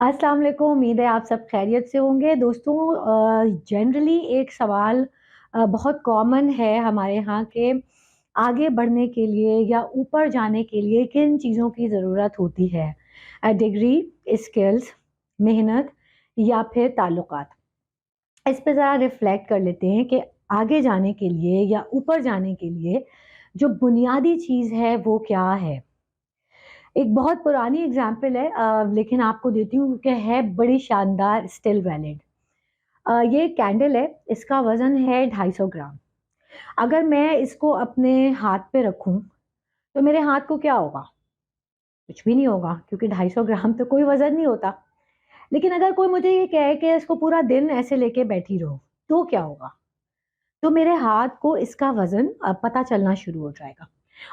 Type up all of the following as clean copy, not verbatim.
अस्सलाम वालेकुम। उम्मीद है आप सब खैरियत से होंगे। दोस्तों, जनरली एक सवाल बहुत कॉमन है हमारे यहाँ के आगे बढ़ने के लिए या ऊपर जाने के लिए किन चीज़ों की ज़रूरत होती है? डिग्री, स्किल्स, मेहनत या फिर ताल्लुकात। इस पे ज़रा रिफ्लेक्ट कर लेते हैं कि आगे जाने के लिए या ऊपर जाने के लिए जो बुनियादी चीज़ है वो क्या है? एक बहुत पुरानी एग्ज़ाम्पल है, लेकिन आपको देती हूँ कि है बड़ी शानदार, स्टिल वैलिड। ये कैंडल है, इसका वज़न है 250 ग्राम। अगर मैं इसको अपने हाथ पे रखूँ, तो मेरे हाथ को क्या होगा? कुछ भी नहीं होगा, क्योंकि 250 ग्राम तो कोई वज़न नहीं होता। लेकिन अगर कोई मुझे ये कहे कि इसको पूरा दिन ऐसे लेके बैठी रहो, तो क्या होगा? तो मेरे हाथ को इसका वज़न पता चलना शुरू हो जाएगा।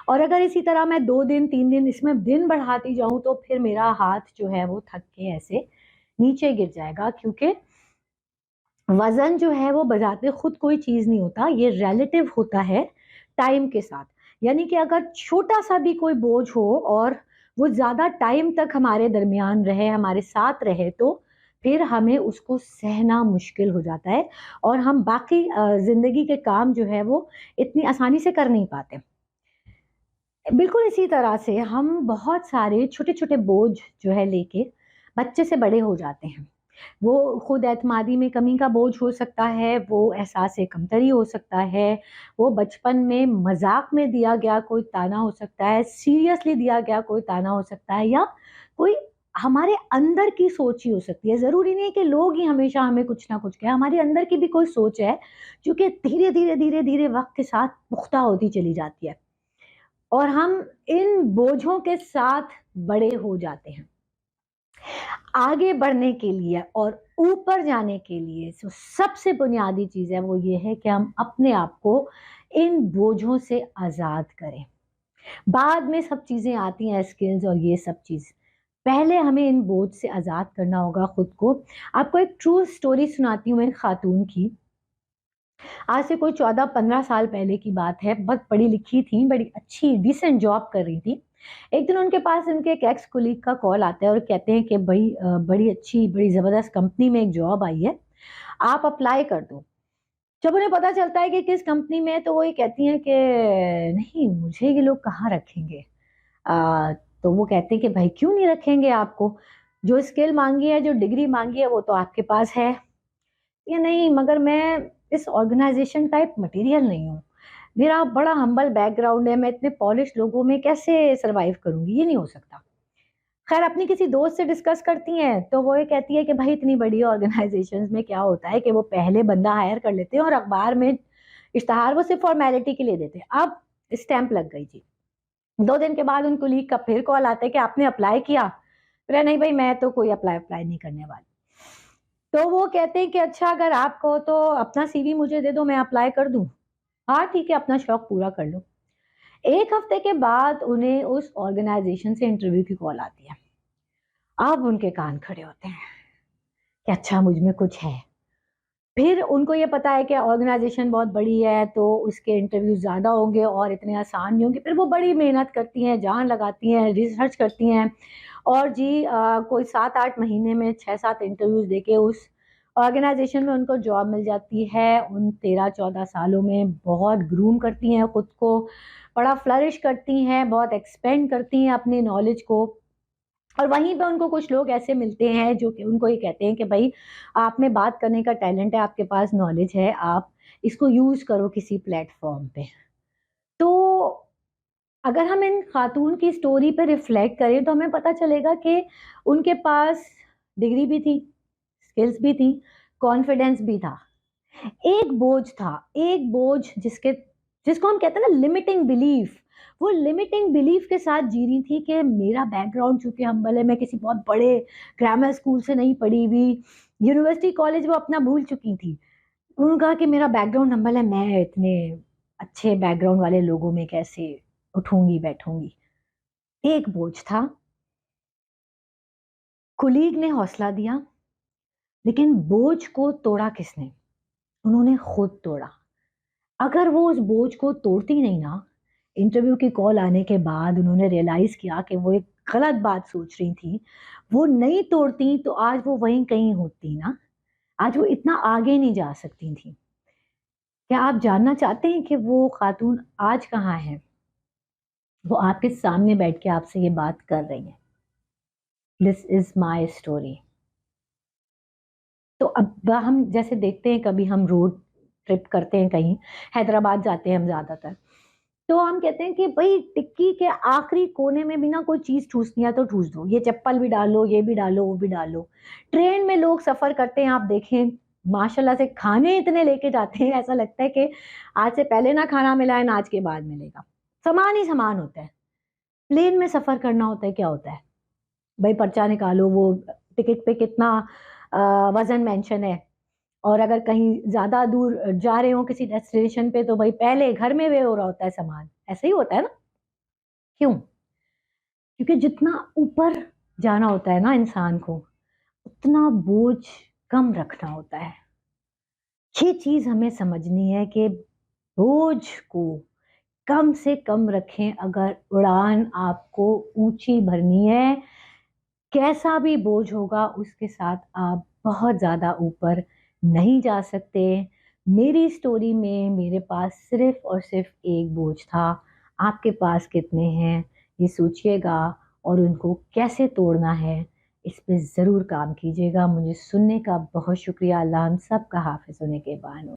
और अगर इसी तरह मैं 2 दिन, 3 दिन इसमें दिन बढ़ाती जाऊँ, तो फिर मेरा हाथ जो है वो थक के ऐसे नीचे गिर जाएगा, क्योंकि वज़न जो है वो बजाते खुद कोई चीज़ नहीं होता, ये रिलेटिव होता है टाइम के साथ। यानी कि अगर छोटा-सा भी कोई बोझ हो और वो ज़्यादा टाइम तक हमारे दरमियान रहे, हमारे साथ रहे, तो फिर हमें उसको सहना मुश्किल हो जाता है और हम बाकी ज़िंदगी के काम जो है वो इतनी आसानी से कर नहीं पाते। बिल्कुल इसी तरह से हम बहुत सारे छोटे-छोटे बोझ जो है लेके बच्चे से बड़े हो जाते हैं। वो खुद एतमादी में कमी का बोझ हो सकता है, वो एहसास कमतरी हो सकता है, वो बचपन में मज़ाक में दिया गया कोई ताना हो सकता है, सीरियसली दिया गया कोई ताना हो सकता है, या कोई हमारे अंदर की सोच ही हो सकती है। ज़रूरी नहीं है कि लोग ही हमेशा हमें कुछ ना कुछ कहें, हमारे अंदर की भी कोई सोच है, जो कि धीरे-धीरे, धीरे-धीरे वक़्त के साथ पुख्ता होती चली जाती है और हम इन बोझों के साथ बड़े हो जाते हैं। आगे बढ़ने के लिए और ऊपर जाने के लिए जो सबसे बुनियादी चीज़ है वो ये है कि हम अपने आप को इन बोझों से आज़ाद करें। बाद में सब चीज़ें आती हैं, स्किल्स और ये सब चीज़। पहले हमें इन बोझ से आज़ाद करना होगा खुद को। आपको एक ट्रू स्टोरी सुनाती हूँ एक खातून की। आज से कोई 14-15 साल पहले की बात है। बहुत पढ़ी-लिखी थी, बड़ी अच्छी डिसेंट जॉब कर रही थी। एक दिन उनके पास उनके एक एक्स कोलीग का कॉल आता है और कहते हैं कि भई बड़ी अच्छी, बड़ी ज़बरदस्त कंपनी में एक जॉब आई है, आप अप्लाई कर दो। जब उन्हें पता चलता है कि किस कंपनी में है, तो वो ये कहती हैं कि नहीं, मुझे ये लोग कहाँ रखेंगे। अ, तो वो कहते हैं कि भाई क्यों नहीं रखेंगे आपको? जो स्किल माँगी है, जो डिग्री माँगी है, वो तो आपके पास है। या नहीं, मगर मैं इस ऑर्गेनाइज़ेशन टाइप मटेरियल नहीं हूँ। मेरा बड़ा हम्बल बैकग्राउंड है, मैं इतने पॉलिश लोगों में कैसे सर्वाइव करूँगी? ये नहीं हो सकता। ख़ैर अपनी किसी दोस्त से डिस्कस करती हैं, तो वो ये कहती है कि भाई इतनी बड़ी ऑर्गेनाइज़ेशंस में क्या होता है कि वो पहले बंदा हायर कर लेते हैं और अखबार में इश्तहार वो सिर्फ़ फ़ॉर्मेलिटी के लिए देते हैं। अब स्टैंप लग गई जी। 2 दिन के बाद उन कोलीग का फिर कॉल आता है कि आपने अप्लाई किया? बोला नहीं भई, मैं तो कोई अप्लाई नहीं करने वाली। तो वो कहते हैं कि अच्छा, अगर आप कहो तो अपना सीवी मुझे दे दो, मैं अप्लाई कर दूँ। हाँ, ठीक है, अपना शौक पूरा कर लो। 1 हफ्ते के बाद उन्हें उस ऑर्गेनाइज़ेशन से इंटरव्यू की कॉल आती है। अब उनके कान खड़े होते हैं कि अच्छा, मुझ में कुछ है। फिर उनको ये पता है कि ऑर्गेनाइज़ेशन बहुत बड़ी है, तो उसके इंटरव्यू ज़्यादा होंगे और इतने आसान नहीं होंगे। फिर वो बड़ी मेहनत करती हैं, जान लगाती हैं, रिसर्च करती हैं और जी कोई 7-8 महीने में 6-7 इंटरव्यूज़ देके उस ऑर्गेनाइज़ेशन में उनको जॉब मिल जाती है। उन 13-14 सालों में बहुत ग्रूम करती हैं खुद को, बड़ा फ्लरिश करती हैं, बहुत एक्सपेंड करती हैं अपनी नॉलेज को। और वहीं पे उनको कुछ लोग ऐसे मिलते हैं जो कि उनको ये कहते हैं कि भई, आप में बात करने का टैलेंट है, आपके पास नॉलेज है, आप इसको यूज़ करो किसी प्लेटफ़ॉर्म पे। तो अगर हम इन खातून की स्टोरी पे रिफ्लेक्ट करें, तो हमें पता चलेगा कि उनके पास डिग्री भी थी, स्किल्स भी थी, कॉन्फिडेंस भी था। एक बोझ था, एक बोझ जिसको हम कहते हैं ना लिमिटिंग बिलीफ, वो लिमिटिंग बिलीफ के साथ जी रही थी कि मेरा बैकग्राउंड चूँकि हम्बल है, मैं किसी बहुत बड़े ग्रामर स्कूल से नहीं पढ़ी हुई, यूनिवर्सिटी कॉलेज वो अपना भूल चुकी थी। उन्होंने कहा कि मेरा बैकग्राउंड हम्बल है, मैं इतने अच्छे बैकग्राउंड वाले लोगों में कैसे उठूँगी, बैठूँगी। एक बोझ था, कुलीग ने हौसला दिया, लेकिन बोझ को तोड़ा किसने? उन्होंने खुद तोड़ा। अगर वो उस बोझ को तोड़ती नहीं ना, इंटरव्यू की कॉल आने के बाद उन्होंने रियलाइज़ किया कि वो एक गलत बात सोच रही थीं, वो नहीं तोड़तीं तो आज वो वहीं कहीं होती ना, आज वो इतना आगे नहीं जा सकती थीं। क्या आप जानना चाहते हैं कि वो खातून आज कहाँ हैं? वो आपके सामने बैठ के आपसे ये बात कर रही हैं। This is my story. तो अब हम जैसे देखते हैं कभी हम रोड ट्रिप करते हैं कहीं, हैदराबाद जाते हैं हम ज़्यादातर, तो हम कहते हैं कि भई टिक्की के आखिरी कोने में भी ना कोई चीज़ ठूसनी है तो ठूस दो, ये चप्पल भी डालो, ये भी डालो, वो भी डालो। ट्रेन में लोग सफ़र करते हैं आप देखें, माशाल्लाह से खाने इतने लेके जाते हैं ऐसा लगता है कि आज से पहले ना खाना मिला है ना आज के बाद मिलेगा। सामान ही सामान होता है। प्लेन में सफ़र करना होता है, क्या होता है? भई पर्चा निकालो, वो टिकट पे कितना वज़न मेंशन है और अगर कहीं ज़्यादा दूर जा रहे हो किसी डेस्टिनेशन पे तो भई पहले घर में वे हो रहा होता है सामान, ऐसे ही होता है ना? क्यों? क्योंकि जितना ऊपर जाना होता है ना इंसान को, उतना बोझ कम रखना होता है। ये चीज़ हमें समझनी है कि बोझ को कम से कम रखें अगर उड़ान आपको ऊँची भरनी है, कैसा भी बोझ होगा उसके साथ आप बहुत ज़्यादा ऊपर नहीं जा सकते। मेरी स्टोरी में मेरे पास सिर्फ़ और सिर्फ़ एक बोझ था, आपके पास कितने हैं ये सोचिएगा और उनको कैसे तोड़ना है, इस पे ज़रूर काम कीजिएगा। मुझे सुनने का बहुत शुक्रिया। अल्लाह हम सब का हाफ़िज़ व निगहबान हो।